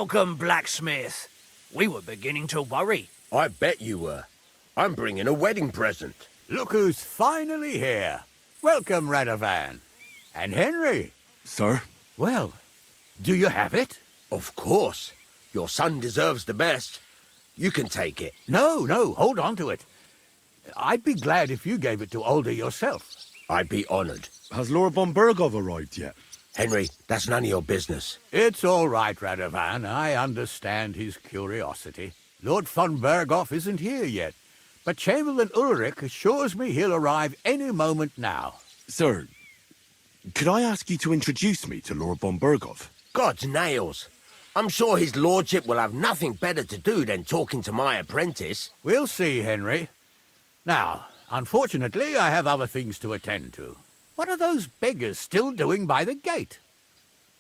Welcome, blacksmith. We were beginning to worry. I bet you were. I'm bringing a wedding present. Look who's finally here. Welcome, Radovan. And Henry. Sir? Well, do you have it? Of course. Your son deserves the best. You can take it. No, hold on to it. I'd be glad if you gave it to Older yourself. I'd be honored. Has Lord von Bergov arrived yet? Henry, that's none of your business. It's all right, Radovan. I understand his curiosity. Lord von Bergov isn't here yet, but Chamberlain Ulrich assures me he'll arrive any moment now. Sir, could I ask you to introduce me to Lord von Bergov? God's nails. I'm sure his lordship will have nothing better to do than talking to my apprentice. We'll see, Henry. Now, unfortunately, I have other things to attend to. What are those beggars still doing by the gate?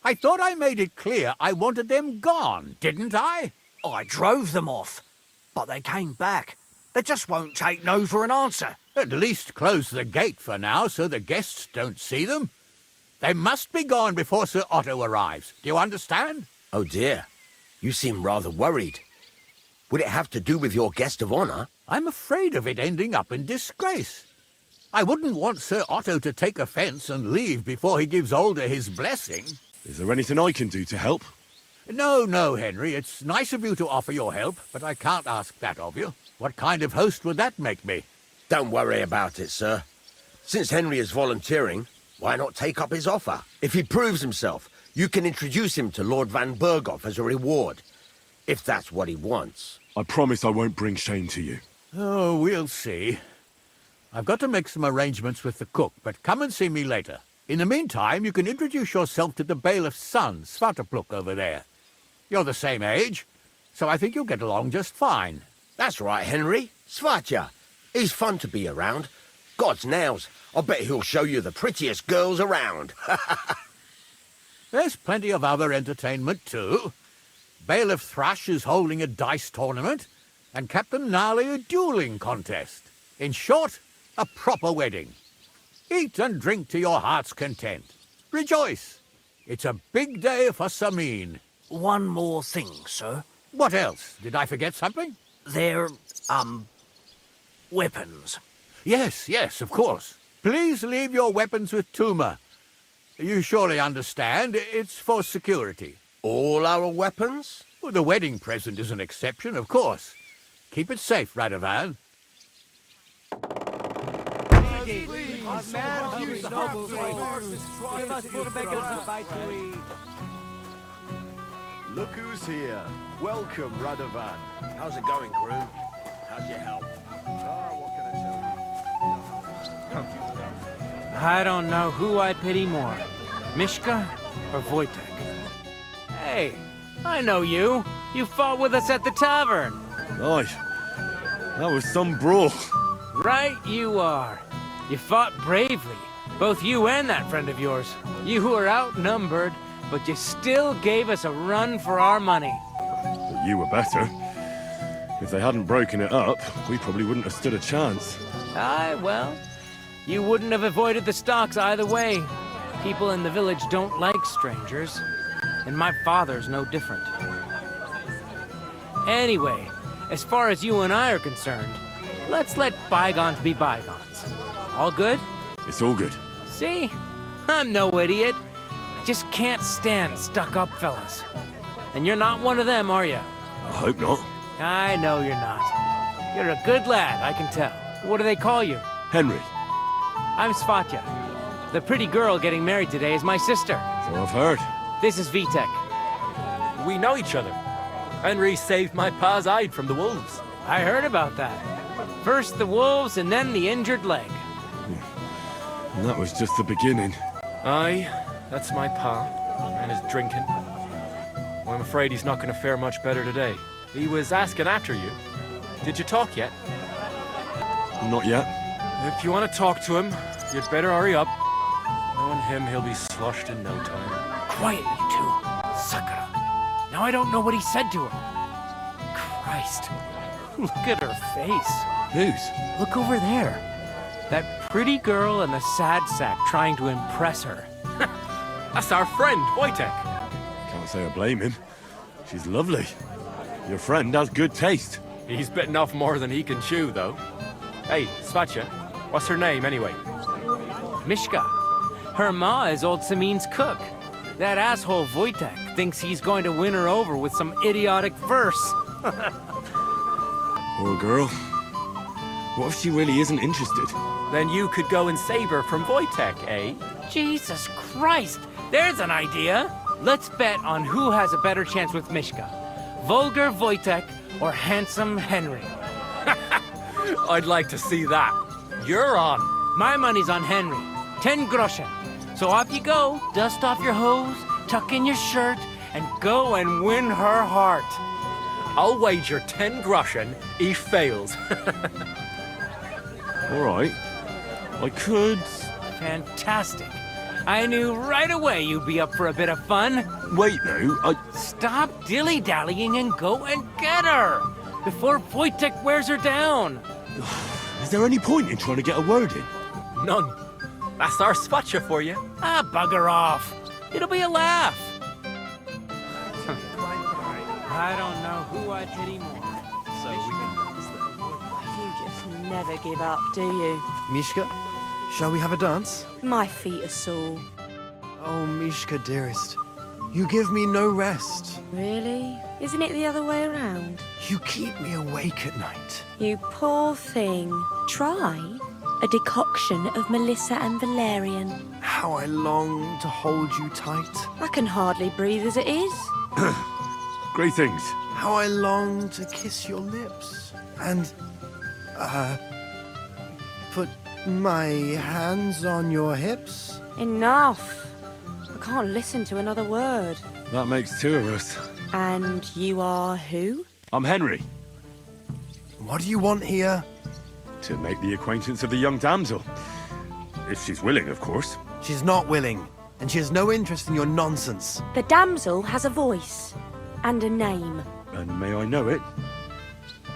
I thought I made it clear I wanted them gone, didn't I? I drove them off, but they came back. They just won't take no for an answer. At least close the gate for now so the guests don't see them. They must be gone before Sir Otto arrives. Do you understand? Oh dear. You seem rather worried. Would it have to do with your guest of honor? I'm afraid of it ending up in disgrace. I wouldn't want Sir Otto to take offense and leave before he gives Older his blessing. Is there anything I can do to help? No, Henry. It's nice of you to offer your help, but I can't ask that of you. What kind of host would that make me? Don't worry about it, sir. Since Henry is volunteering, why not take up his offer? If he proves himself, you can introduce him to Lord van Bergov as a reward, if that's what he wants. I promise I won't bring shame to you. Oh, we'll see. I've got to make some arrangements with the cook, but come and see me later. In the meantime, you can introduce yourself to the bailiff's son, Svatopluk, over there. You're the same age, so I think you'll get along just fine. That's right, Henry. Svatja. He's fun to be around. God's nails. I bet he'll show you the prettiest girls around. There's plenty of other entertainment, too. Bailiff Thrush is holding a dice tournament, and Captain Gnarly a dueling contest. In short, a proper wedding. Eat and drink to your heart's content. Rejoice. It's a big day for Samin. One more thing, sir. What else? Did I forget something? They're, weapons. Yes, of course. Please leave your weapons with Tuma. You surely understand, it's for security. All our weapons? Well, the wedding present is an exception, of course. Keep it safe, Radovan. Look who's here. Welcome, Radovan. How's it going, crew? How's your health? What can I tell you? I don't know who I pity more, Mishka or Wojtek. Hey, I know you. You fought with us at the tavern. Aye, that was some brawl. Right you are. You fought bravely, both you and that friend of yours. You were outnumbered, but you still gave us a run for our money. But you were better. If they hadn't broken it up, we probably wouldn't have stood a chance. Aye, well, you wouldn't have avoided the stocks either way. People in the village don't like strangers, and my father's no different. Anyway, as far as you and I are concerned, let's let bygones be bygones. All good? It's all good. See? I'm no idiot. I just can't stand stuck-up fellas. And you're not one of them, are you? I hope not. I know you're not. You're a good lad, I can tell. What do they call you? Henry. I'm Svatja. The pretty girl getting married today is my sister. So I've heard. This is Vitek. We know each other. Henry saved my pa's hide from the wolves. I heard about that. First the wolves and then the injured leg. And that was just the beginning. Aye, that's my pa, and his drinking. Well, I'm afraid he's not going to fare much better today. He was asking after you. Did you talk yet? Not yet. If you want to talk to him, you'd better hurry up. Knowing him, he'll be sloshed in no time. Quiet, you two. Sakura. Now I don't know what he said to her. Christ. Look at her face. Whose? Look over there. That pretty girl and the sad sack trying to impress her. That's our friend, Wojtek. Can't say I blame him. She's lovely. Your friend has good taste. He's bitten off more than he can chew, though. Hey, Svatcha, what's her name, anyway? Mishka. Her ma is old Samin's cook. That asshole Wojtek thinks he's going to win her over with some idiotic verse. Poor girl. What if she really isn't interested? Then you could go and save her from Wojtek, eh? Jesus Christ! There's an idea! Let's bet on who has a better chance with Mishka. Vulgar Wojtek or handsome Henry. I'd like to see that. You're on. My money's on Henry. 10 groschen. So off you go, dust off your hose, tuck in your shirt, and go and win her heart. I'll wager 10 groschen he fails. All right. I could... Fantastic. I knew right away you'd be up for a bit of fun. Wait, though. Stop dilly-dallying and go and get her before Wojtek wears her down. Is there any point in trying to get a word in? None. That's our Svatcha for you. Ah, bugger off. It'll be a laugh. I don't know who I'd pity more. You just never give up, do you? Mishka, shall we have a dance? My feet are sore. Oh, Mishka, dearest. You give me no rest. Really? Isn't it the other way around? You keep me awake at night. You poor thing. Try a decoction of Melissa and valerian. How I long to hold you tight. I can hardly breathe as it is. Great things. How I long to kiss your lips. And, put my hands on your hips. Enough. I can't listen to another word. That makes two of us. And you are who? I'm Henry. What do you want here? To make the acquaintance of the young damsel. If she's willing, of course. She's not willing, and she has no interest in your nonsense. The damsel has a voice and a name. And may I know it?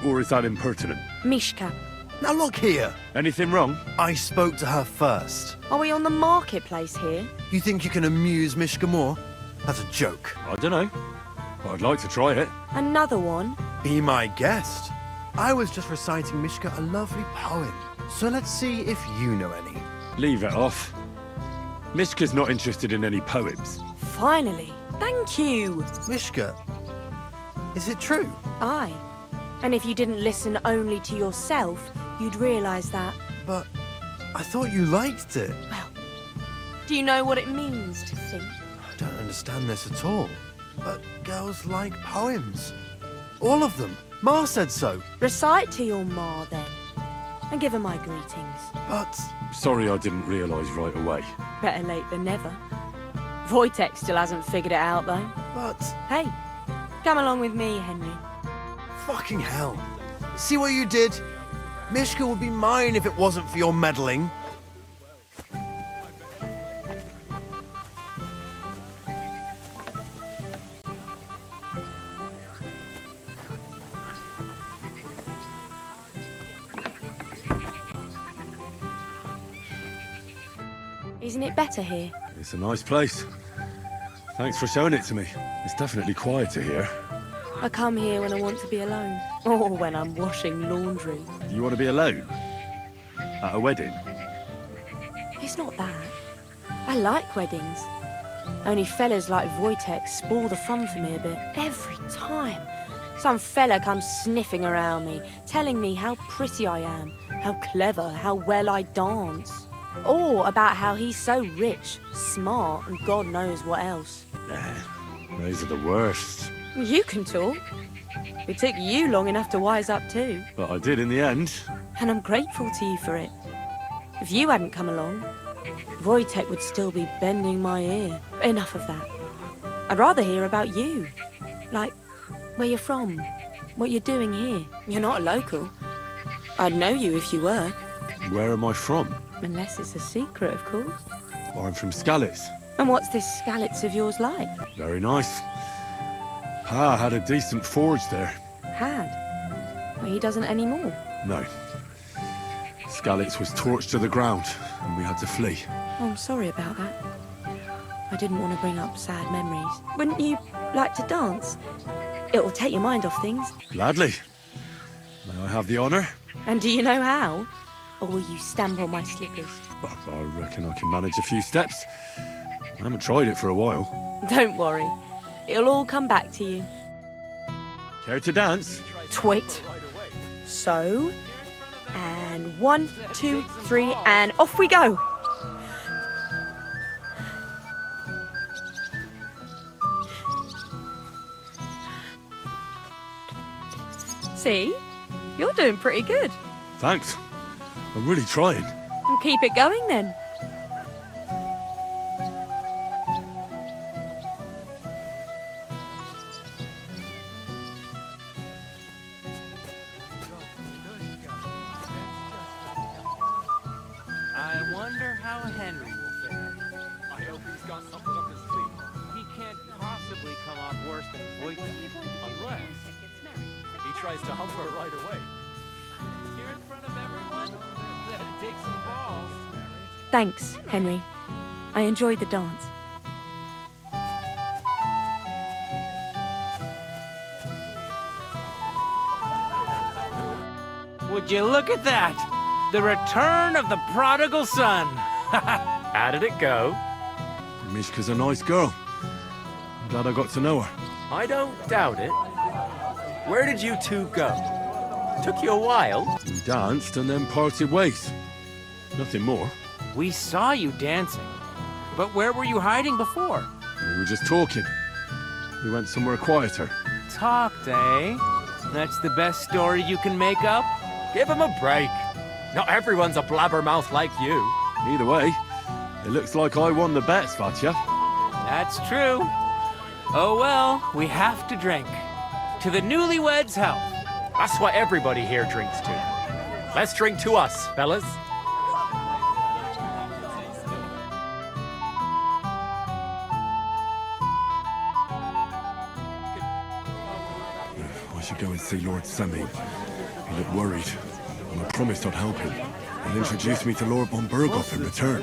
Or is that impertinent? Mishka. Now look here. Anything wrong? I spoke to her first. Are we on the marketplace here? You think you can amuse Mishka more? That's a joke. I don't know. I'd like to try it. Another one? Be my guest. I was just reciting Mishka a lovely poem. So let's see if you know any. Leave it off. Mishka's not interested in any poems. Finally. Thank you. Mishka, is it true? Aye. And if you didn't listen only to yourself, you'd realise that. But I thought you liked it. Well, do you know what it means to think? I don't understand this at all. But girls like poems. All of them. Ma said so. Recite to your ma, then. And give her my greetings. But Sorry I didn't realise right away. Better late than never. Wojtek still hasn't figured it out, though. But Hey, come along with me, Henry. fucking hell. See what you did? Mishka would be mine if it wasn't for your meddling. Isn't it better here? It's a nice place. Thanks for showing it to me. It's definitely quieter here. I come here when I want to be alone. Or when I'm washing laundry. You want to be alone? At a wedding? It's not that. I like weddings. Only fellas like Wojtek spoil the fun for me a bit. Every time. Some fella comes sniffing around me, telling me how pretty I am, how clever, how well I dance. Or about how he's so rich, smart, and God knows what else. Those are the worst. You can talk. It took you long enough to wise up too. But I did in the end. And I'm grateful to you for it. If you hadn't come along, Wojtek would still be bending my ear. Enough of that. I'd rather hear about you. Like, where you're from, what you're doing here. You're not a local. I'd know you if you were. Where am I from? Unless it's a secret, of course. I'm from Skalitz. And what's this Skalitz of yours like? Very nice. Pa had a decent forge there. Had. Well, he doesn't anymore. No. Skalitz was torched to the ground, and we had to flee. Oh, I'm sorry about that. I didn't want to bring up sad memories. Wouldn't you like to dance? It'll take your mind off things. Gladly. May I have the honour? And do you know how? Or will you stamp on my slippers? I reckon I can manage a few steps. I haven't tried it for a while. Don't worry. It'll all come back to you. Care to dance? Twit. So, and 1, 2, 3, and off we go. See? You're doing pretty good. Thanks. I'm really trying. And keep it going then. I wonder how Henry will fare. I hope he's got something up his sleeve. He can't possibly come off worse than Voight. Unless he tries to hump her right away. Here in front of everyone? That'd take some balls. Thanks, Henry. I enjoyed the dance. Would you look at that? The return of the prodigal son. How did it go? Mishka's a nice girl. I'm glad I got to know her. I don't doubt it. Where did you two go? Took you a while. We danced and then parted ways. Nothing more. We saw you dancing. But where were you hiding before? We were just talking. We went somewhere quieter. Talked, eh? That's the best story you can make up? Give him a break. Not everyone's a blabbermouth like you. Either way, it looks like I won the bet, Svatya. That's true. Oh well, we have to drink. To the newlyweds' health. That's what everybody here drinks to. Let's drink to us, fellas. I should go and see Lord Semi. He looked worried, and I promised I'd help him. He'll introduce me to Lord von Burghoff in return.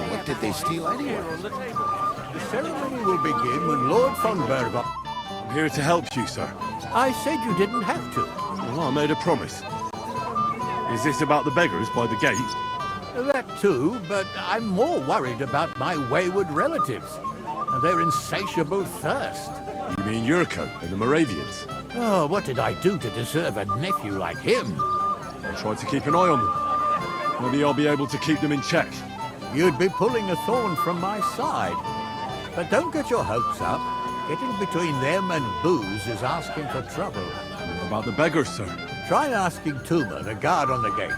What did they steal anyway? The ceremony will begin when Lord von Burghoff... I'm here to help you, sir. I said you didn't have to. Well, I made a promise. Is this about the beggars by the gate? That too, but I'm more worried about my wayward relatives and their insatiable thirst. You mean Yurko and the Moravians? Oh, what did I do to deserve a nephew like him? I'll try to keep an eye on them. Maybe I'll be able to keep them in check. You'd be pulling a thorn from my side. But don't get your hopes up. Getting between them and booze is asking for trouble. What about the beggars, sir? Try asking Tuma, the guard on the gate.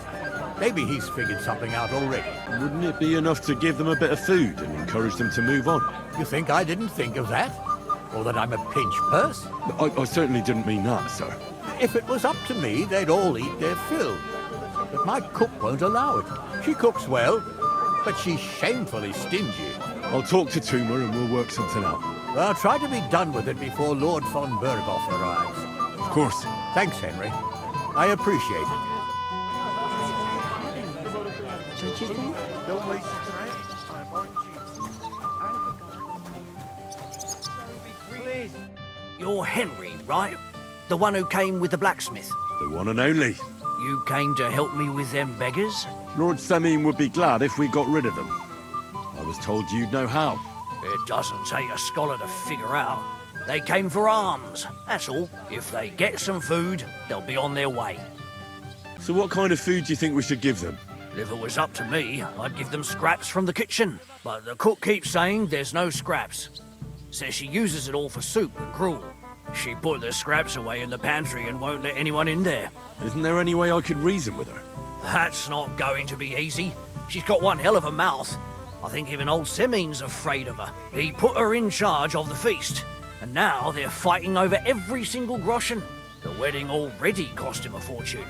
Maybe he's figured something out already. Wouldn't it be enough to give them a bit of food and encourage them to move on? You think I didn't think of that? Or that I'm a pinch purse? I certainly didn't mean that, sir. If it was up to me, they'd all eat their fill. But my cook won't allow it. She cooks well, but she's shamefully stingy. I'll talk to Tuma and we'll work something out. I'll try to be done with it before Lord von Burghoff arrives. Of course. Thanks, Henry. I appreciate it. You're Henry, right? The one who came with the blacksmith. The one and only. You came to help me with them beggars? Lord Semine would be glad if we got rid of them. I was told you'd know how. It doesn't take a scholar to figure out. They came for alms, that's all. If they get some food, they'll be on their way. So what kind of food do you think we should give them? If it was up to me, I'd give them scraps from the kitchen. But the cook keeps saying there's no scraps. Says she uses it all for soup and gruel. She put the scraps away in the pantry and won't let anyone in there. Isn't there any way I could reason with her? That's not going to be easy. She's got one hell of a mouth. I think even old Semine's afraid of her. He put her in charge of the feast, and now they're fighting over every single groschen. The wedding already cost him a fortune.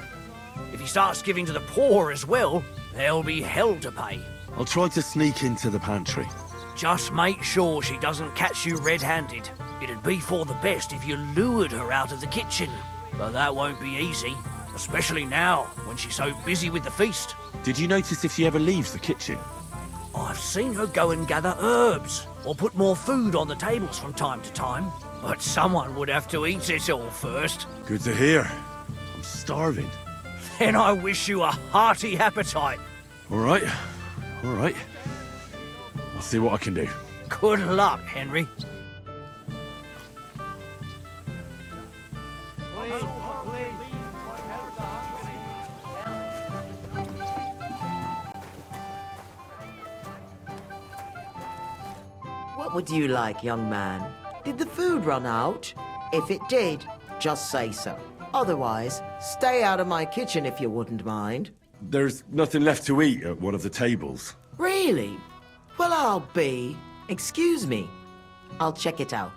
If he starts giving to the poor as well, there'll be hell to pay. I'll try to sneak into the pantry. Just make sure she doesn't catch you red-handed. It'd be for the best if you lured her out of the kitchen. But that won't be easy. especially now when she's so busy with the feast. Did you notice if she ever leaves the kitchen? I've seen her go and gather herbs or put more food on the tables from time to time, but someone would have to eat it all first. Good to hear. I'm starving. Then I wish you a hearty appetite. All right. All right. I'll see what I can do. Good luck, Henry. What would you like, young man? Did the food run out? If it did, just say so. Otherwise, stay out of my kitchen if you wouldn't mind. There's nothing left to eat at one of the tables. Really? Well, I'll be. Excuse me. I'll check it out.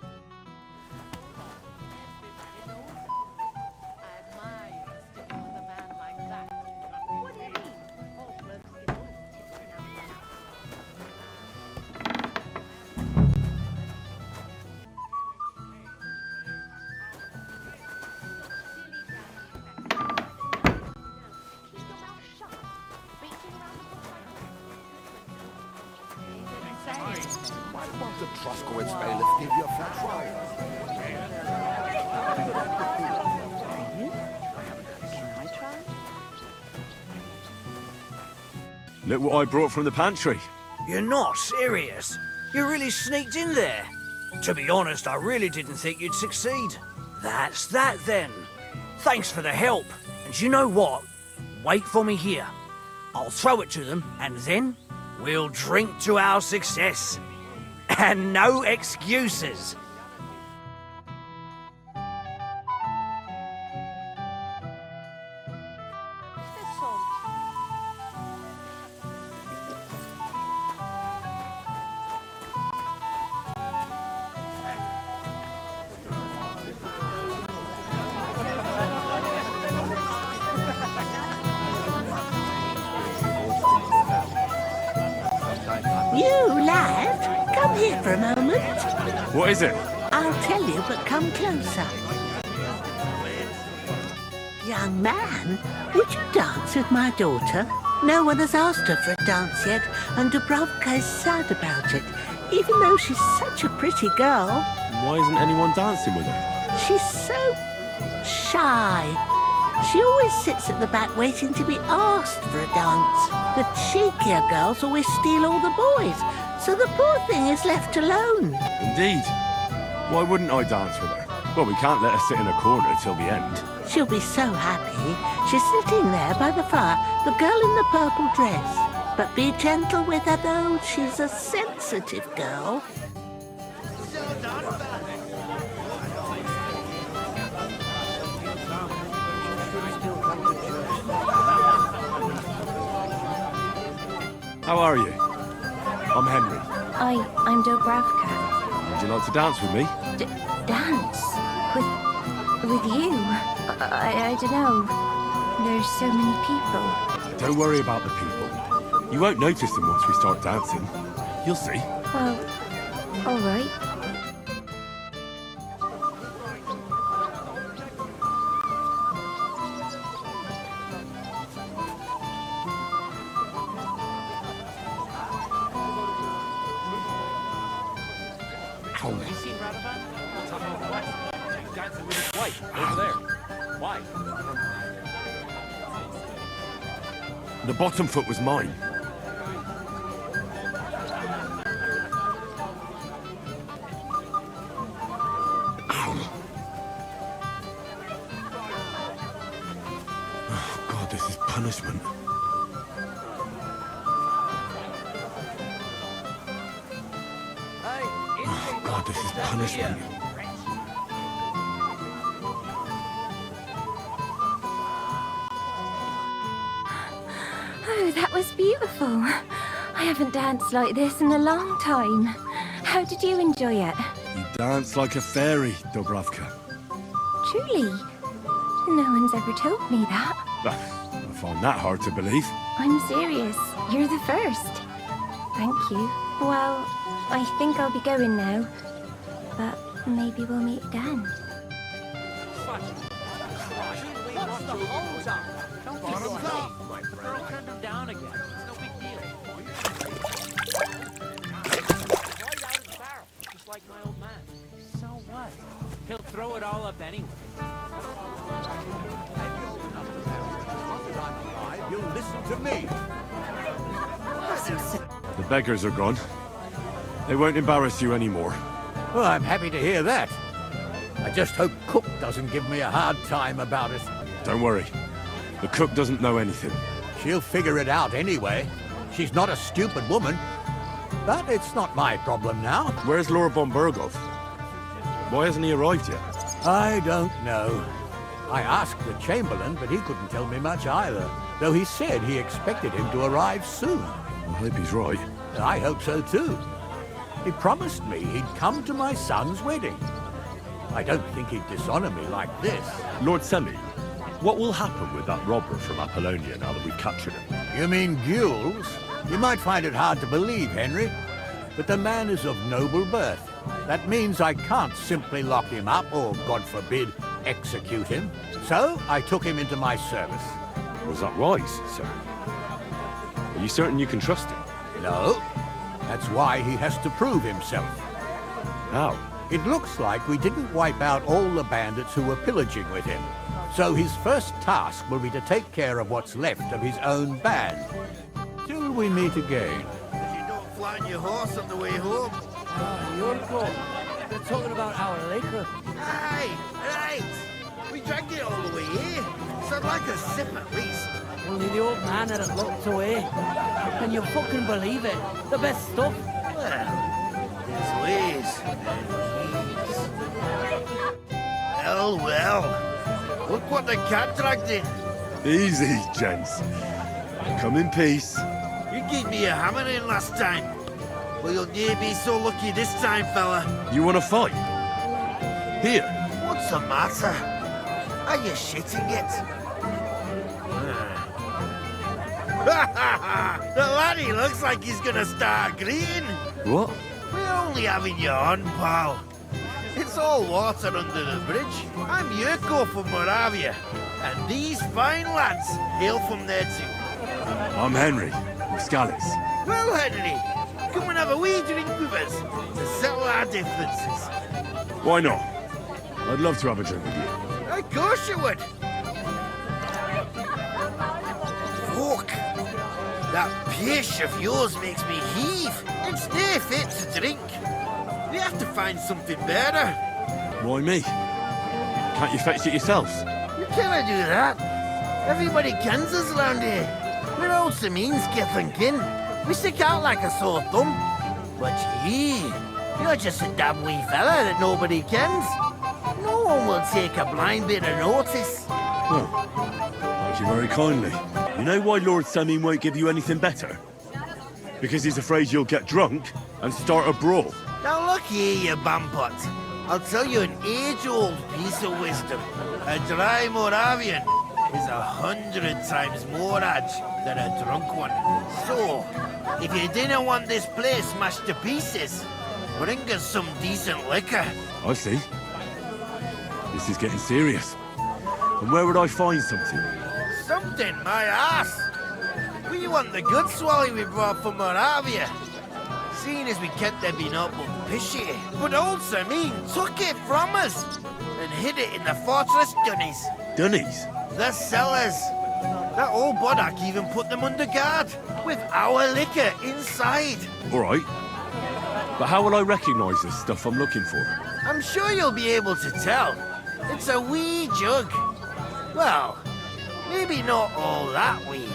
Look what I brought from the pantry. You're not serious? You really sneaked in there? To be honest, I really didn't think you'd succeed. That's that then. Thanks for the help. And you know what? Wait for me here. I'll throw it to them, and then we'll drink to our success. And no excuses. You, lad, come here for a moment. What is it? I'll tell you, but come closer. Young man, would you dance with my daughter? No one has asked her for a dance yet, and Dubrovka is sad about it, even though she's such a pretty girl. Why isn't anyone dancing with her? She's so shy. She always sits at the back waiting to be asked for a dance. The cheekier girls always steal all the boys, so the poor thing is left alone. Indeed. Why wouldn't I dance with her? Well, we can't let her sit in a corner till the end. She'll be so happy. She's sitting there by the fire, the girl in the purple dress. But be gentle with her, though. She's a sensitive girl. How are you? I'm Henry. I'm Dubravka. Would you like to dance with me? Dance? With you? I don't know. There's so many people. Don't worry about the people. You won't notice them once we start dancing. You'll see. Well, all right. Dancing with his wife over there. Why? The bottom foot was mine. Oh, God, this is punishment. Oh, God, this is punishment. Oh, that was beautiful. I haven't danced like this in a long time. How did you enjoy it? You dance like a fairy, Dubravka. Truly? No one's ever told me that. I find that hard to believe. I'm serious. You're the first. Thank you. Well, I think I'll be going now. But maybe we'll meet again. the hose up. Bottoms up. Earl turned him down again. It's no big deal. Right out of the barrel, just like my old man. So what? He'll throw it all up anyway. You'll listen to me. The beggars are gone. They won't embarrass you anymore. Well, I'm happy to hear that. I just hope Cook doesn't give me a hard time about it. Don't worry. The cook doesn't know anything. She'll figure it out anyway. She's not a stupid woman. But it's not my problem now. Where's Lord von Berghoff? Why hasn't he arrived yet? I don't know. I asked the Chamberlain, but he couldn't tell me much either. Though he said he expected him to arrive soon. I hope he's right. I hope so too. He promised me he'd come to my son's wedding. I don't think he'd dishonor me like this. Lord Semi, what will happen with that robber from Apollonia now that we've captured him? You mean Gules? You might find it hard to believe, Henry, but the man is of noble birth. That means I can't simply lock him up or, God forbid, execute him. So I took him into my service. Was that wise, sir? Are you certain you can trust him? No. That's why he has to prove himself. How? It looks like we didn't wipe out all the bandits who were pillaging with him. So his first task will be to take care of what's left of his own band. Till we meet again. You don't flatten your horse on the way home. Your call. They're talking about our liquor. Aye, right. We drank it all the way here. So I'd like a sip at least. Only the old man had it locked away. Can you fucking believe it? The best stuff. Well, there's ways and means. Well. Look what the cat dragged in. Easy, gents. Come in peace. You gave me a hammer in last time. Well, you'll near be so lucky this time, fella. You want to fight? Here. What's the matter? Are you shitting it? The laddie looks like he's gonna start agreeing. What? We're only having you on, pal. It's all water under the bridge. I'm Yurko from Moravia, and these fine lads hail from there too. I'm Henry, from Scallis. Well, Henry, come and have a wee drink with us to settle our differences. Why not? I'd love to have a drink with you. Of course you would. Fuck. That pish of yours makes me heave. It's near fit to drink. We have to find something better. Why me? Can't you fetch it yourselves? You cannot do that. Everybody kens us around here. We're old Sameen's kith and kin. We stick out like a sore thumb. But you're just a damn wee fella that nobody kens. No one will take a blind bit of notice. Oh, thank you very kindly. You know why Lord Sameen won't give you anything better? Because he's afraid you'll get drunk and start a brawl. Now look here, you bampot. I'll tell you an age-old piece of wisdom. A dry Moravian is 100 times more edge than a drunk one. So, if you didn't want this place smashed to pieces, bring us some decent liquor. I see. This is getting serious. And where would I find something? Something, my ass. We want the good swally we brought from Moravia. Seeing as we kept there being up but pishy. But old Sameen took it from us and hid it in the fortress dunnies. Dunnies? The cellars. That old Boddock even put them under guard with our liquor inside. All right. But how will I recognise this stuff I'm looking for? I'm sure you'll be able to tell. It's a wee jug. Well, maybe not all that wee.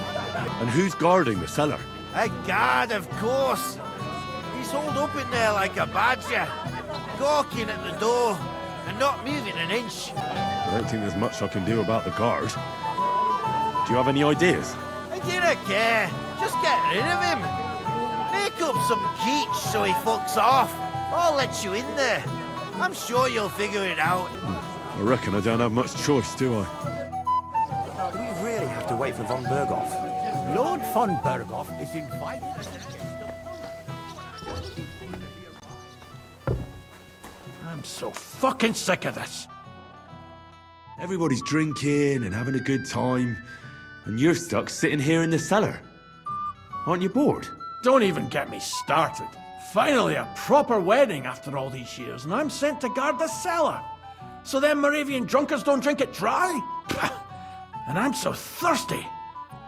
And who's guarding the cellar? A guard, of course. He's holed up in there like a badger, gawking at the door and not moving an inch. I don't think there's much I can do about the guard. Do you have any ideas? I don't care. Just get rid of him. Make up some geech so he fucks off. I'll let you in there. I'm sure you'll figure it out. I reckon I don't have much choice, do I? Do we really have to wait for von Berghoff? Lord von Berghoff is invited. I'm so fucking sick of this. Everybody's drinking and having a good time, and you're stuck sitting here in the cellar. Aren't you bored? Don't even get me started. Finally, a proper wedding after all these years, and I'm sent to guard the cellar. So them Moravian drunkards don't drink it dry? And I'm so thirsty,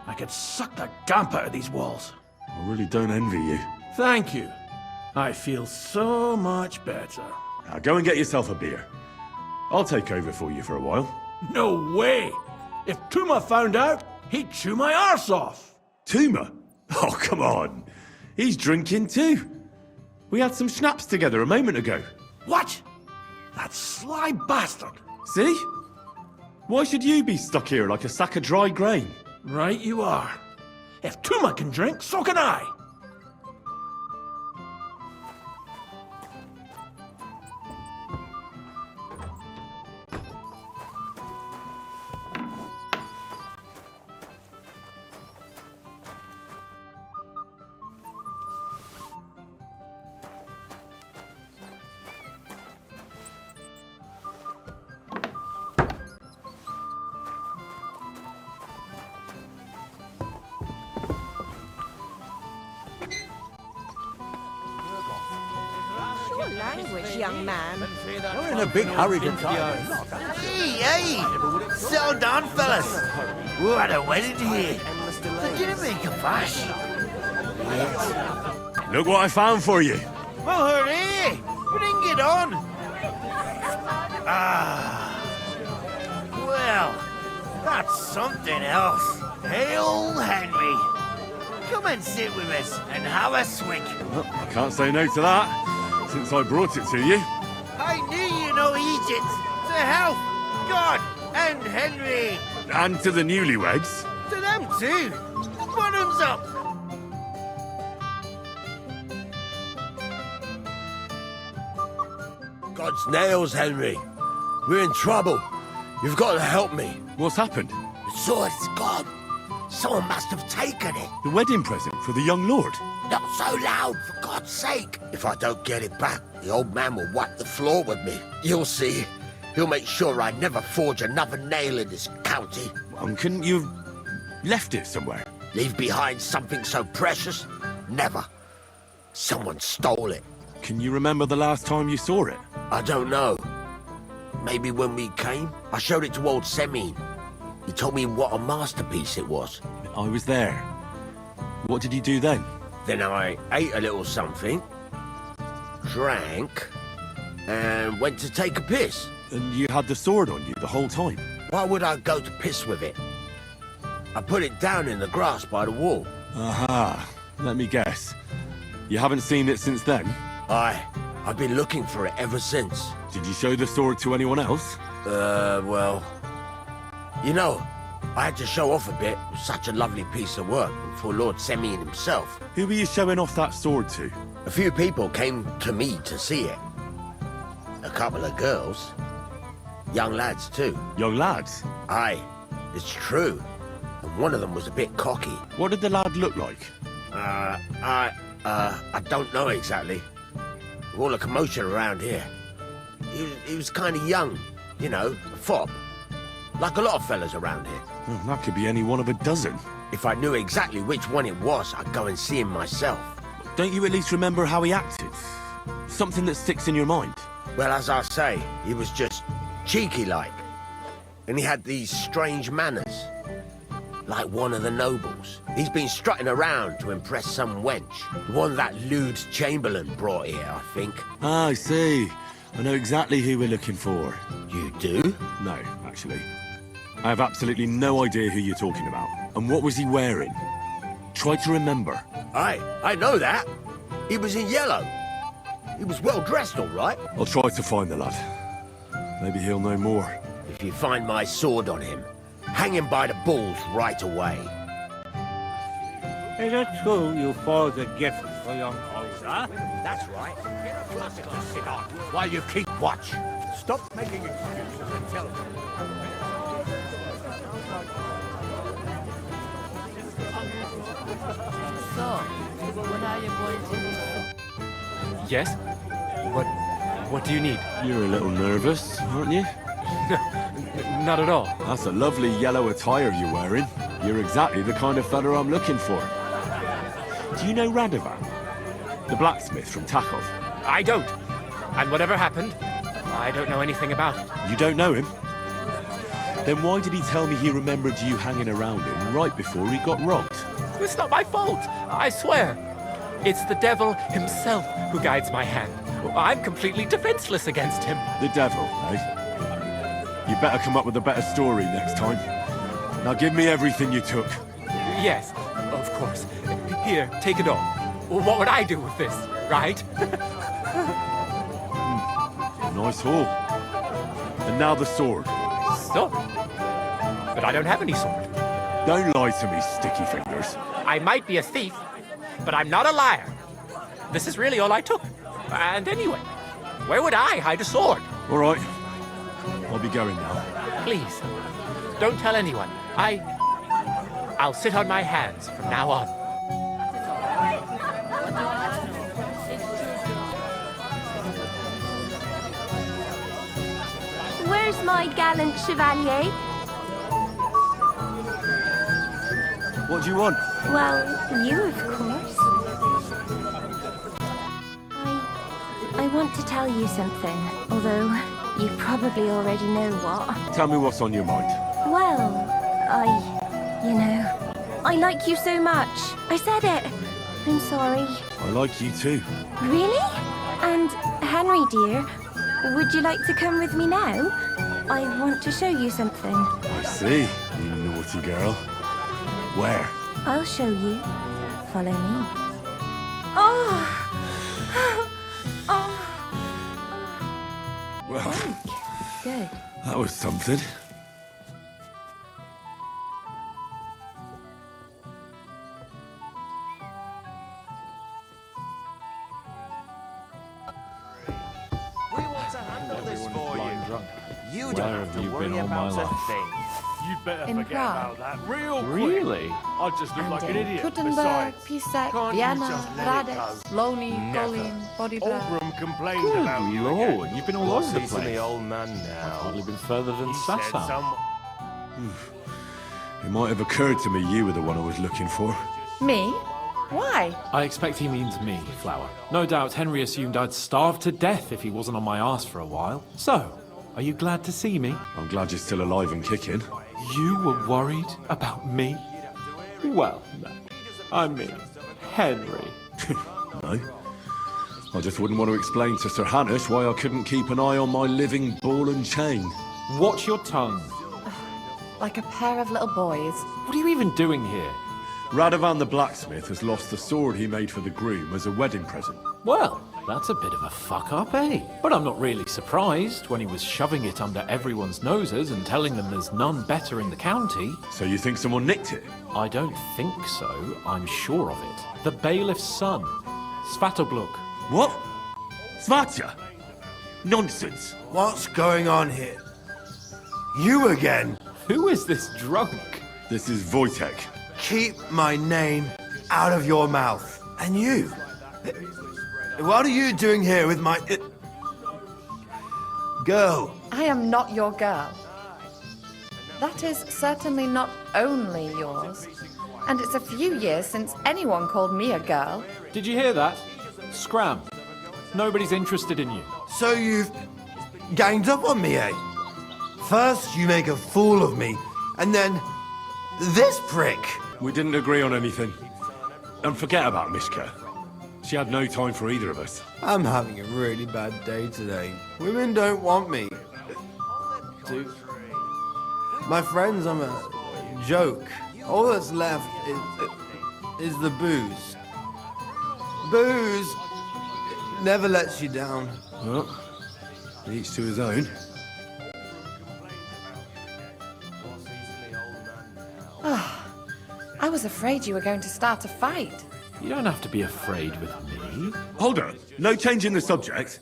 I could suck the damp out of these walls. I really don't envy you. Thank you. I feel so much better. Now go and get yourself a beer. I'll take over for you for a while. No way! If Tuma found out, he'd chew my arse off. Tuma? Oh, come on. He's drinking too. We had some schnapps together a moment ago. What? That sly bastard. See? Why should you be stuck here like a sack of dry grain? Right you are. If Tuma can drink, so can I. Language, young man. You're in a big hurry to die. Hey! Settle down, fellas. We're at a wedding here. They didn't make a fuss. Look what I found for you. Well, hurry! Bring it on! Well, that's something else. Hail Henry! Come and sit with us and have a swig. Well, I can't say no to that, since I brought it to you. I knew you know Egypt. To health, God, and Henry. And to the newlyweds. To them too. Bottoms up. God's nails, Henry. We're in trouble. You've got to help me. What's happened? The sword's gone. Someone must have taken it. The wedding present for the young lord. Not so loud, for God's sake. If I don't get it back, the old man will wipe the floor with me. You'll see. He'll make sure I never forge another nail in this county. And couldn't you have left it somewhere? Leave behind something so precious? Never. Someone stole it. Can you remember the last time you saw it? I don't know. Maybe when we came? I showed it to old Semine. He told me what a masterpiece it was. I was there. What did you do then? Then I ate a little something, drank, and went to take a piss. And you had the sword on you the whole time? Why would I go to piss with it? I put it down in the grass by the wall. Aha. Let me guess. You haven't seen it since then? I've been looking for it ever since. Did you show the sword to anyone else? Well... You know, I had to show off a bit. It was such a lovely piece of work for Lord Semine himself. Who were you showing off that sword to? A few people came to me to see it. A couple of girls. Young lads, too. Young lads? Aye, it's true. And one of them was a bit cocky. What did the lad look like? I don't know exactly. With all the commotion around here. He was kind of young, you know, a fop. Like a lot of fellas around here. Well, that could be any one of a dozen. If I knew exactly which one it was, I'd go and see him myself. Don't you at least remember how he acted? Something that sticks in your mind? Well, as I say, he was just cheeky-like. And he had these strange manners. Like one of the nobles. He's been strutting around to impress some wench. The one that lewd Chamberlain brought here, I think. Ah, I see. I know exactly who we're looking for. You do? No, actually. I have absolutely no idea who you're talking about. And what was he wearing? Try to remember. I know that. He was in yellow. He was well dressed, all right. I'll try to find the lad. Maybe he'll know more. If you find my sword on him, hang him by the balls right away. Is it true you forged a gift for young Olga? That's right. Sit on while you keep watch. Stop making excuses and tell me. So, when are you going to... Yes? What do you need? You're a little nervous, aren't you? Not at all. That's a lovely yellow attire you're wearing. You're exactly the kind of fella I'm looking for. Do you know Radovan? The blacksmith from Takov? I don't. And whatever happened, I don't know anything about it. You don't know him? Then why did he tell me he remembered you hanging around him right before he got robbed? It's not my fault, I swear. It's the devil himself who guides my hand. I'm completely defenseless against him. The devil, eh? You better come up with a better story next time. Now give me everything you took. Yes, of course. Here, take it all. What would I do with this, right? Nice haul. And now the sword. Sword? But I don't have any sword. Don't lie to me, sticky fingers. I might be a thief, but I'm not a liar. This is really all I took. And anyway, where would I hide a sword? All right. I'll be going now. Please, don't tell anyone. I'll sit on my hands from now on. Where's my gallant chevalier? What do you want? Well, you, of course. I want to tell you something, although you probably already know what. Tell me what's on your mind. Well, I like you so much. I said it. I'm sorry. I like you too. Really? And Henry, dear, would you like to come with me now? I want to show you something. I see, you naughty girl. Where? I'll show you. Follow me. Oh! Oh! Well, Good. that was something. We want to handle this for you. You Where don't have have to you worry been all my about a life? thing. You'd better In forget Prague. about that real quick. Really? I just look like an idiot. Kuttenberg, Besides, Písek, can't you Vienna, just let it Hradec, go? Loni, Never. Kolín, Podybrad. Oldram complained Good about you Lord, again. you've been all over the He's the place. old man I've now. hardly been further than He said Sasau. some... It might have occurred to me you were the one I was looking for. Me? Why? I expect he means me, Flower. No doubt Henry assumed I'd starve to death if he wasn't on my arse for a while. So, are you glad to see me? I'm glad you're still alive and kicking. You were worried about me? Well, no. I mean, Henry. No. I just wouldn't want to explain to Sir Hanish why I couldn't keep an eye on my living ball and chain. Watch your tongue. Like a pair of little boys. What are you even doing here? Radovan the blacksmith has lost the sword he made for the groom as a wedding present. Well, that's a bit of a fuck-up, eh? But I'm not really surprised when he was shoving it under everyone's noses and telling them there's none better in the county. So you think someone nicked it? I don't think so. I'm sure of it. The bailiff's son, Svatobluk. What? Svatya? Nonsense. What's going on here? You again? Who is this drunk? This is Wojtek. Keep my name out of your mouth. And you? What are you doing here with my... girl? I am not your girl. That is certainly not only yours. And it's a few years since anyone called me a girl. Did you hear that? Scram. Nobody's interested in you. So you've ganged up on me, eh? First you make a fool of me, and then this prick. We didn't agree on anything. And forget about Mishka. She had no time for either of us. I'm having a really bad day today. Women don't want me. My friends, I'm a joke. All that's left is the booze. Booze never lets you down. Well, each to his own. I was afraid you were going to start a fight. You don't have to be afraid with me. Hold on. No change in the subject.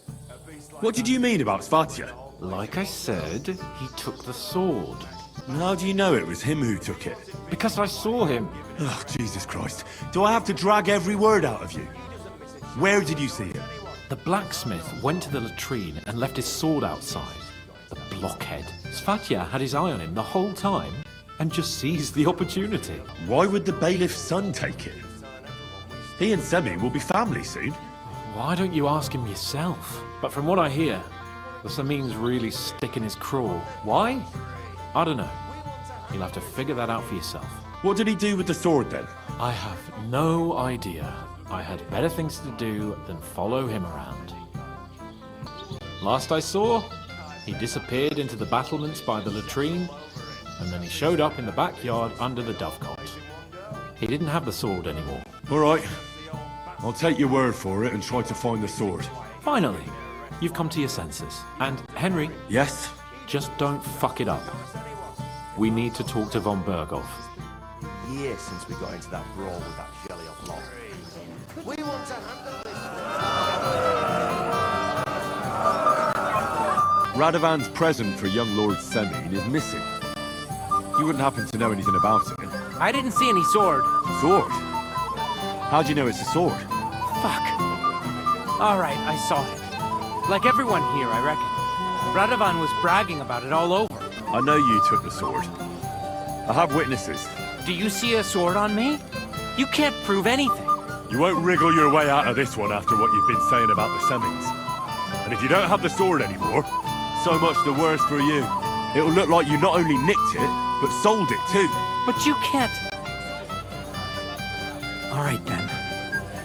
What did you mean about Svatya? Like I said, he took the sword. How do you know it was him who took it? Because I saw him. Oh, Jesus Christ. Do I have to drag every word out of you? Where did you see him? The blacksmith went to the latrine and left his sword outside. The blockhead. Svatya had his eye on him the whole time and just seized the opportunity. Why would the bailiff's son take it? He and Semi will be family soon. Why don't you ask him yourself? But from what I hear, the Samin's really sticking his craw. Why? I don't know. You'll have to figure that out for yourself. What did he do with the sword then? I have no idea. I had better things to do than follow him around. Last I saw, he disappeared into the battlements by the latrine, and then he showed up in the backyard under the dovecot. He didn't have the sword anymore. All right. I'll take your word for it and try to find the sword. Finally, you've come to your senses. And Henry? Yes? Just don't fuck it up. We need to talk to von Berghoff. Years since we got into that brawl with that jelly of lot. We want to handle this. Radovan's present for young Lord Semin is missing. You wouldn't happen to know anything about it? I didn't see any sword. Sword? How do you know it's a sword? Fuck. All right, I saw it. Like everyone here, I reckon. Radovan was bragging about it all over. I know you took the sword. I have witnesses. Do you see a sword on me? You can't prove anything. You won't wriggle your way out of this one after what you've been saying about the Semins. And if you don't have the sword anymore, so much the worse for you. It'll look like you not only nicked it, but sold it too. But you can't... All right then.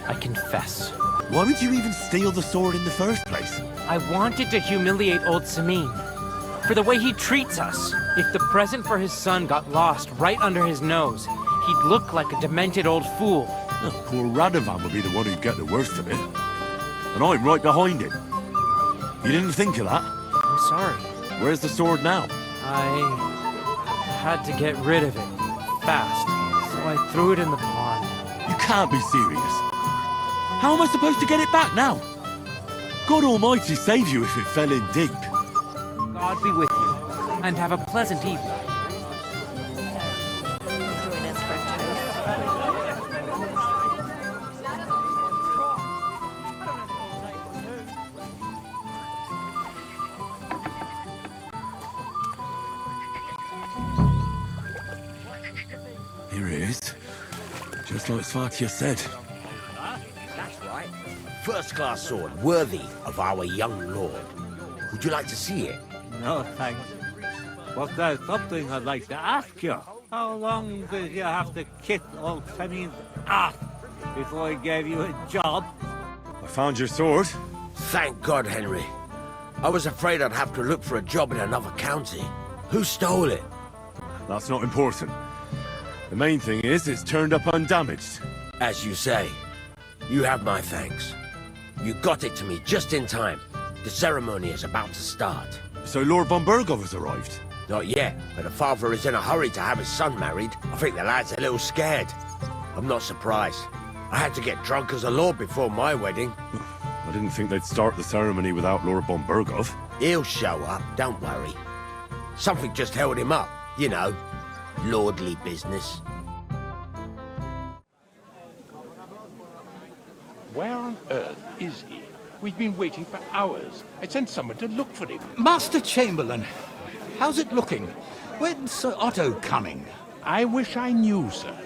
I confess. Why would you even steal the sword in the first place? I wanted to humiliate old Samin. For the way he treats us. If the present for his son got lost right under his nose, he'd look like a demented old fool. Oh, poor Radovan would be the one who'd get the worst of it. And I'm right behind him. You didn't think of that? I'm sorry. Where's the sword now? I had to get rid of it. Fast. So I threw it in the pond. You can't be serious. How am I supposed to get it back now? God Almighty save you if it fell in deep. God be with you. And have a pleasant evening. Here it is. Just like Svatya said. That's right. First-class sword, worthy of our young lord. Would you like to see it? No, thanks. But there's something I'd like to ask you. How long did you have to kiss old Semin's ass before he gave you a job? I found your sword. Thank God, Henry. I was afraid I'd have to look for a job in another county. Who stole it? That's not important. The main thing is it's turned up undamaged. As you say. You have my thanks. You got it to me just in time. The ceremony is about to start. So Lord von Berghoff has arrived? Not yet, but the father is in a hurry to have his son married. I think the lad's a little scared. I'm not surprised. I had to get drunk as a lord before my wedding. I didn't think they'd start the ceremony without Lord von Berghoff. He'll show up, don't worry. Something just held him up, you know. Lordly business. Where on earth is he? We've been waiting for hours. I sent someone to look for him. Master Chamberlain, how's it looking? When's Sir Otto coming? I wish I knew, sir.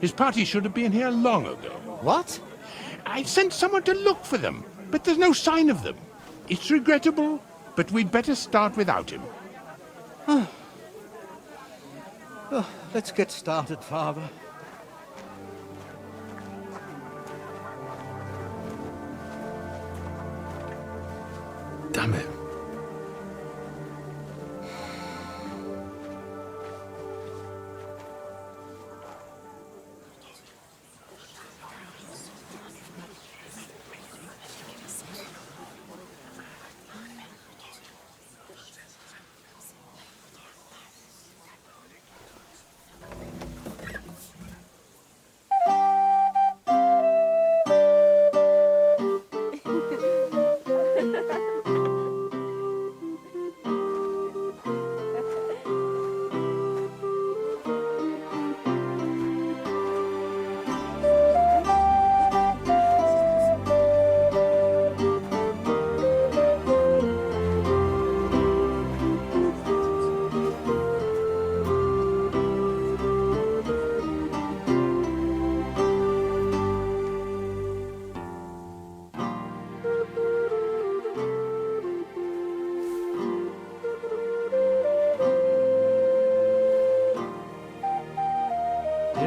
His party should have been here long ago. What? I sent someone to look for them, but there's no sign of them. It's regrettable, but we'd better start without him. Oh, let's get started, Father. Damn it.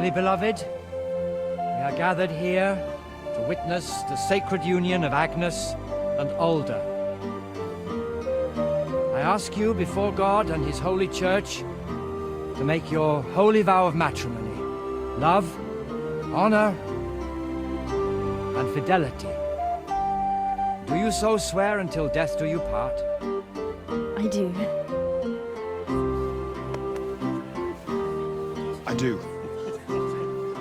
Dearly beloved, we are gathered here to witness the sacred union of Agnes and Alda. I ask you before God and His holy church to make your holy vow of matrimony, love, honor, and fidelity. Do you so swear until death do you part? I do. I do.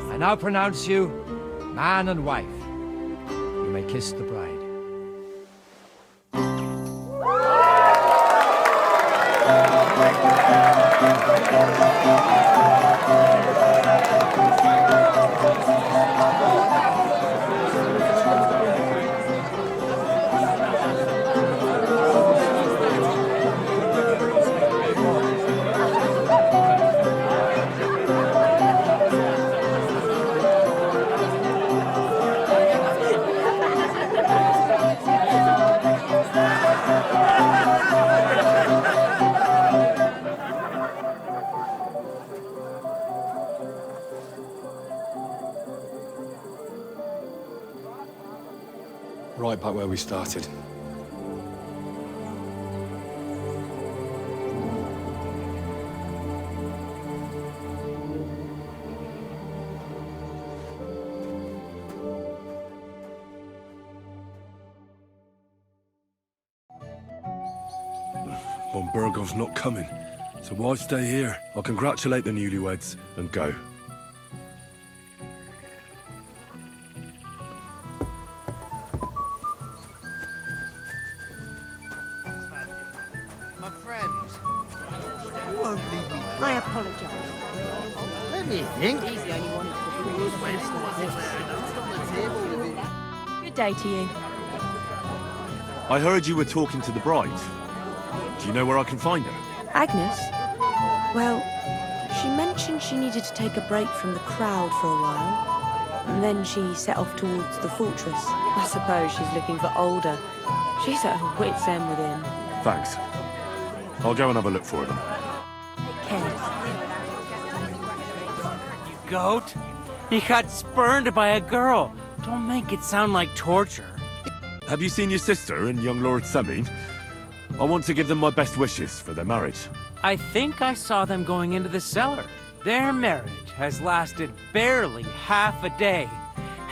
I now pronounce you man and wife. You may kiss the bride. Right back where we started. Von Burgov's not coming, so why stay here? I'll congratulate the newlyweds and go. My friends, you won't leave me. I apologise. Let me think. He's the only one who Good day to you. I heard you were talking to the bride. Do you know where I can find her? Agnes? Well, she mentioned she needed to take a break from the crowd for a while. And then she set off towards the fortress. I suppose she's looking for Alda. She's at her wit's end with him. Thanks. I'll go and have a look for them. Take care. You goat. He got spurned by a girl. Don't make it sound like torture. Have you seen your sister and young Lord Semin? I want to give them my best wishes for their marriage. I think I saw them going into the cellar. Their marriage has lasted barely half a day,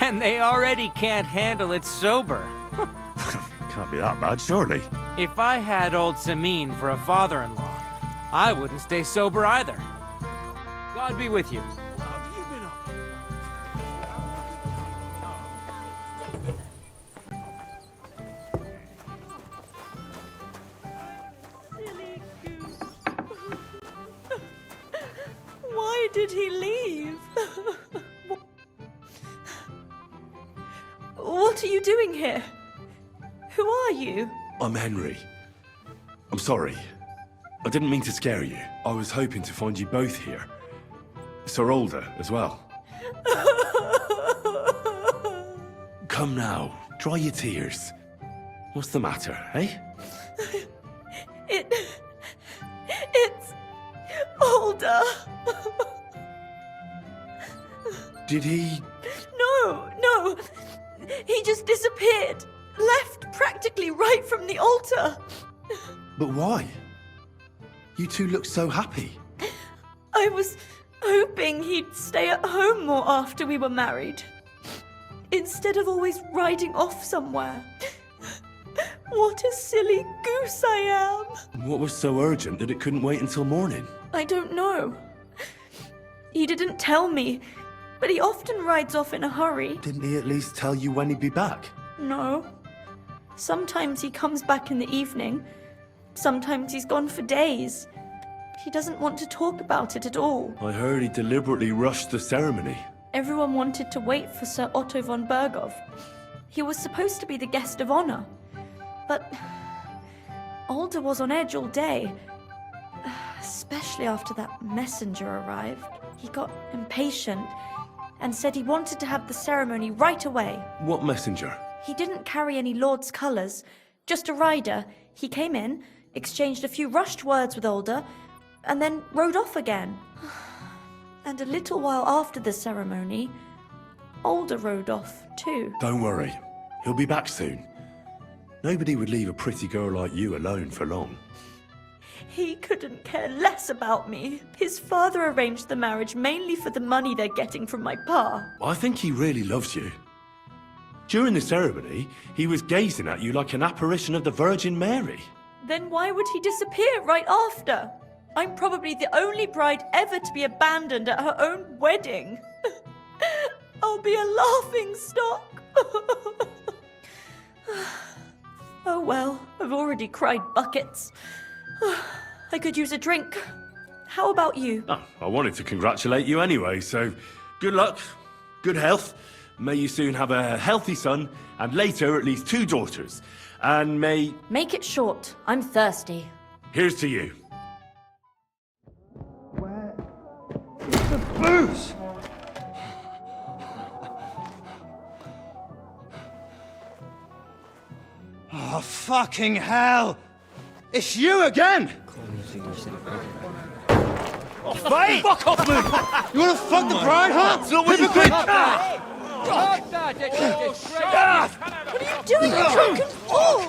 and they already can't handle it sober. Can't be that bad, surely. If I had old Samin for a father-in-law, I wouldn't stay sober either. God be with you. Why did he leave? What are you doing here? Who are you? I'm Henry. I'm sorry. I didn't mean to scare you. I was hoping to find you both here. Sir Alda as well. Come now, dry your tears. What's the matter, eh? It's Alda. Did he... No. He just disappeared. Left practically right from the altar. But why? You two look so happy. I was hoping he'd stay at home more after we were married. Instead of always riding off somewhere. What a silly goose I am. What was so urgent that it couldn't wait until morning? I don't know. He didn't tell me, but he often rides off in a hurry. Didn't he at least tell you when he'd be back? No. Sometimes he comes back in the evening. Sometimes he's gone for days. He doesn't want to talk about it at all. I heard he deliberately rushed the ceremony. Everyone wanted to wait for Sir Otto von Bergov. He was supposed to be the guest of honor. But Alda was on edge all day. Especially after that messenger arrived. He got impatient and said he wanted to have the ceremony right away. What messenger? He didn't carry any lord's colours, just a rider. He came in, exchanged a few rushed words with Alda, and then rode off again. And a little while after the ceremony, Alder rode off too. Don't worry. He'll be back soon. Nobody would leave a pretty girl like you alone for long. He couldn't care less about me. His father arranged the marriage mainly for the money they're getting from my pa. I think he really loves you. During the ceremony, he was gazing at you like an apparition of the Virgin Mary. Then why would he disappear right after? I'm probably the only bride ever to be abandoned at her own wedding. I'll be a laughing stock. Oh well, I've already cried buckets. I could use a drink. How about you? Oh, I wanted to congratulate you anyway, so good luck, good health. May you soon have a healthy son, and later at least 2 daughters. And may... Make it short. I'm thirsty. Here's to you. The booze! Oh, fucking hell! It's you again! Oh, fight! Fuck off, Luke! You wanna fuck the bride, huh? Hypocrite! What are you doing, you drunken fool?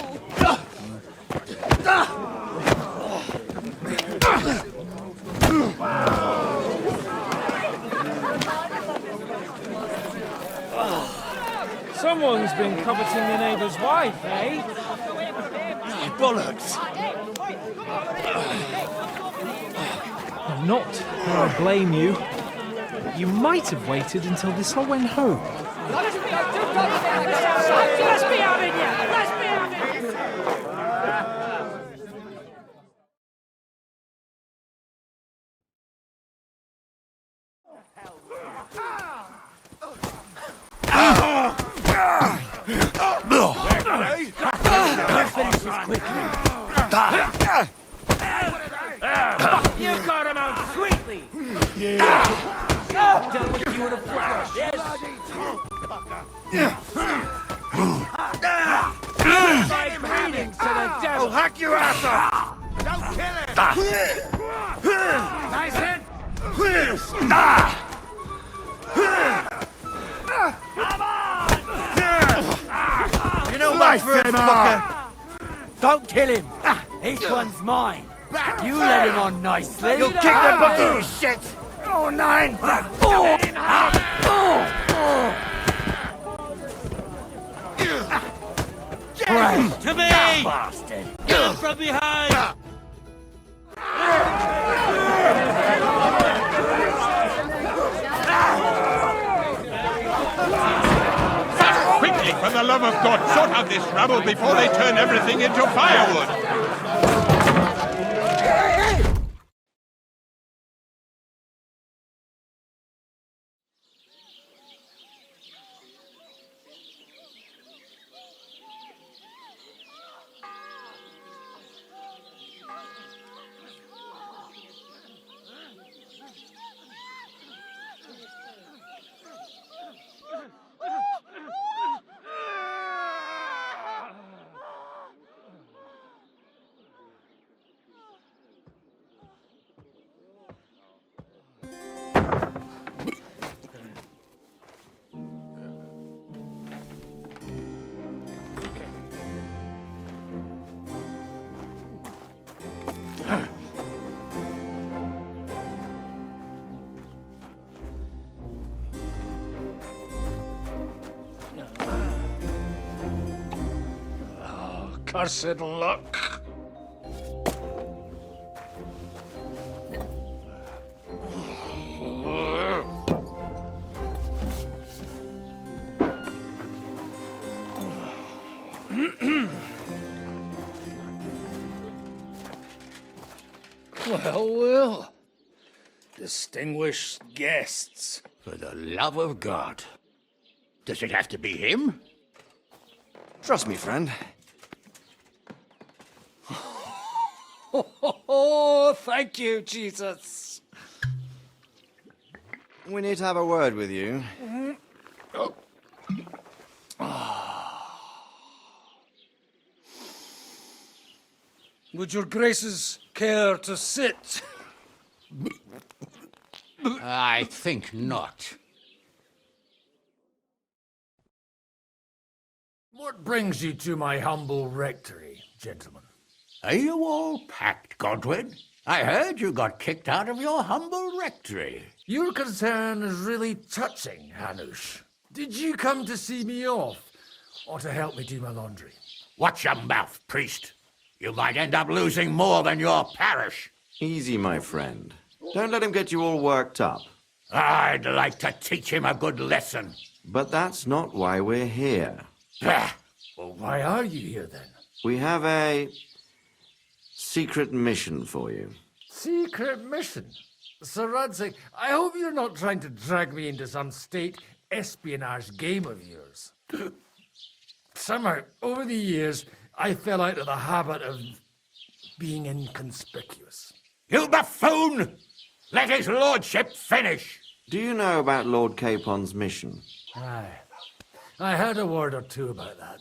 Someone's been coveting the neighbour's wife, eh? Bollocks! Not that I blame you. You might have waited until this all went home. Let's be having you! Let's be having you! Finish this quickly. You got him out sweetly. Yeah. Done with you in a flash. Yes. My greetings to the devil. I'll hack your ass off. Don't kill him. Nice hit. You know my friend, fucker. Don't kill him. This one's mine. You let him on nicely. You'll kick the bucket, you shit. Oh, 9. Right. To me! Bastard. Get him from behind! Quickly, for the love of God, sort out this rabble before they turn everything into firewood! Cursed luck. Well, well. Distinguished guests. For the love of God. Does it have to be him? Trust me, friend. Oh, thank you, Jesus. We need to have a word with you. Would your graces care to sit? I think not. What brings you to my humble rectory, gentlemen? Are you all packed, Godwin? I heard you got kicked out of your humble rectory. Your concern is really touching, Hanush. Did you come to see me off, or to help me do my laundry? Watch your mouth, priest. You might end up losing more than your parish. Easy, my friend. Don't let him get you all worked up. I'd like to teach him a good lesson. But that's not why we're here. Well, why are you here then? We have a secret mission for you. Secret mission? Sir Radzig, I hope you're not trying to drag me into some state espionage game of yours. Somehow, over the years, I fell out of the habit of being inconspicuous. You buffoon! Let his lordship finish! Do you know about Lord Capon's mission? Aye. I heard a word or two about that.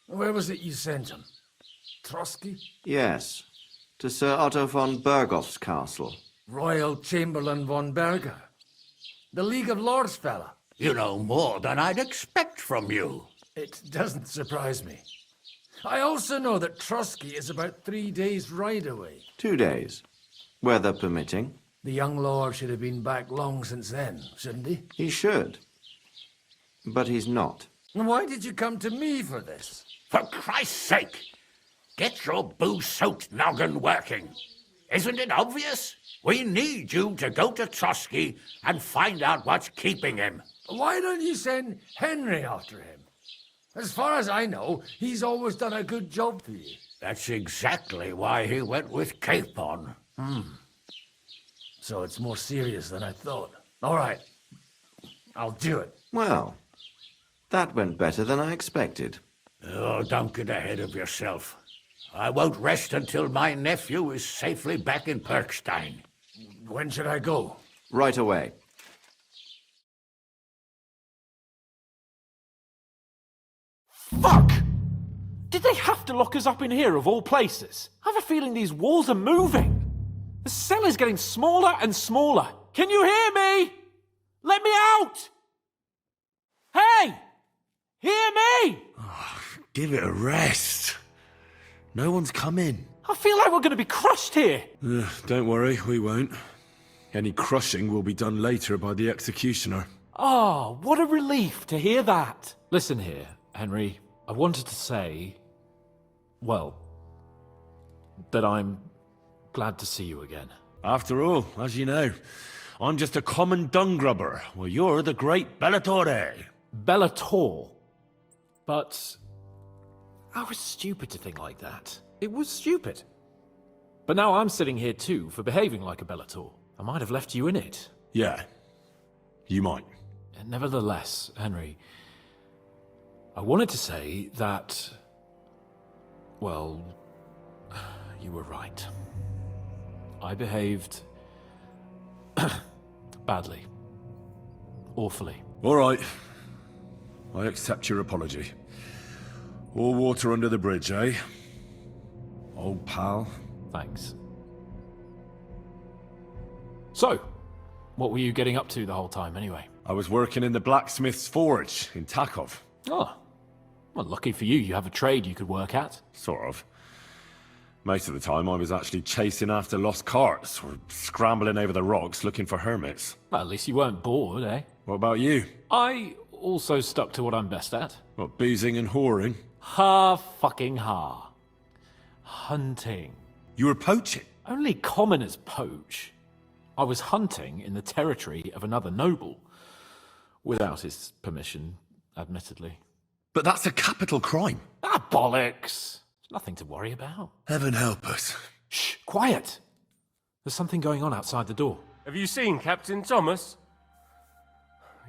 Where was it you sent him? Trotsky? Yes, to Sir Otto von Bergoff's castle. Royal Chamberlain von Berger. The League of Lords fella. You know more than I'd expect from you. It doesn't surprise me. I also know that Trotsky is about 3 days' ride away. 2 days, weather permitting. The young lord should have been back long since then, shouldn't he? He should. But he's not. And why did you come to me for this? For Christ's sake! Get your booze-soaked noggin working. Isn't it obvious? We need you to go to Trotsky and find out what's keeping him. Why don't you send Henry after him? As far as I know, he's always done a good job for you. That's exactly why he went with Capon. So it's more serious than I thought. All right. I'll do it. Well, that went better than I expected. Oh, don't get ahead of yourself. I won't rest until my nephew is safely back in Perkstein. When should I go? Right away. Fuck! Did they have to lock us up in here of all places? I have a feeling these walls are moving. The cell is getting smaller and smaller. Can you hear me? Let me out! Hey! Hear me! Give it a rest. No one's come in. I feel like we're going to be crushed here. Don't worry, we won't. Any crushing will be done later by the executioner. Oh, what a relief to hear that. Listen here, Henry. I wanted to say, well, that I'm glad to see you again. After all, as you know, I'm just a common dung grubber, while you're the great Bellatore. Bellator. But I was stupid to think like that. It was stupid. But now I'm sitting here too for behaving like a Bellator. I might have left you in it. Yeah, you might. Nevertheless, Henry, I wanted to say that, well, you were right. I behaved badly. Awfully. All right. I accept your apology. All water under the bridge, eh? Old pal. Thanks. So, what were you getting up to the whole time, anyway? I was working in the blacksmith's forge in Takov. Oh. Well, lucky for you, you have a trade you could work at. Sort of. Most of the time I was actually chasing after lost carts, or scrambling over the rocks looking for hermits. Well, at least you weren't bored, eh? What about you? I also stuck to what I'm best at. What, boozing and whoring? Ha-fucking-ha. Hunting. You were poaching? Only commoners poach. I was hunting in the territory of another noble. Without his permission, admittedly. But that's a capital crime. Ah, bollocks! There's nothing to worry about. Heaven help us. Shh, quiet! There's something going on outside the door. Have you seen Captain Thomas?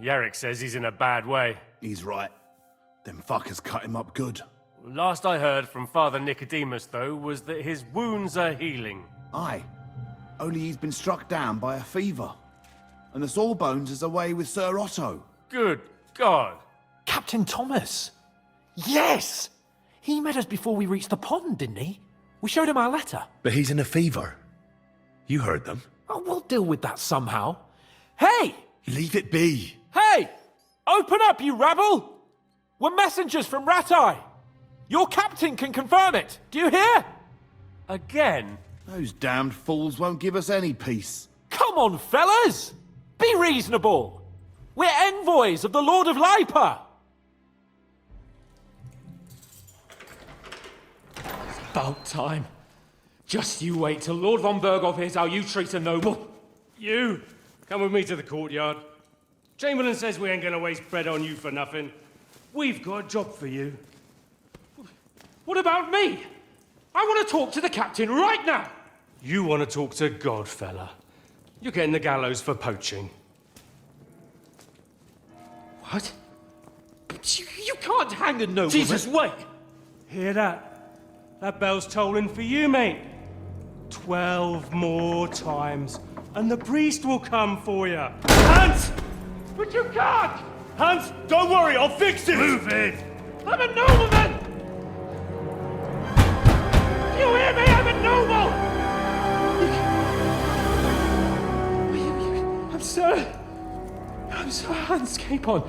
Yarrick says he's in a bad way. He's right. Them fuckers cut him up good. Last I heard from Father Nicodemus, though, was that his wounds are healing. Aye. Only he's been struck down by a fever. And the Sawbones is away with Sir Otto. Good God. Captain Thomas! Yes! He met us before we reached the pond, didn't he? We showed him our letter. But he's in a fever. You heard them. Oh, we'll deal with that somehow. Hey! Leave it be. Hey! Open up, you rabble! We're messengers from Ratai. Your captain can confirm it. Do you hear? Again? Those damned fools won't give us any peace. Come on, fellas! Be reasonable! We're envoys of the Lord of Lipa! About time. Just you wait till Lord von Berghoff hears how you treat a noble. You, come with me to the courtyard. Chamberlain says we ain't gonna waste bread on you for nothing. We've got a job for you. What about me? I want to talk to the captain right now. You want to talk to God, fella. You're getting the gallows for poaching. What? But you can't hang a nobleman. Jesus, wait! Hear that? That bell's tolling for you, mate. 12 more times, and the priest will come for you. Hans! But you can't! Hans, don't worry, I'll fix it! Move it! I'm a nobleman! Do you hear me? I'm a noble! I'm Sir Hans Capon.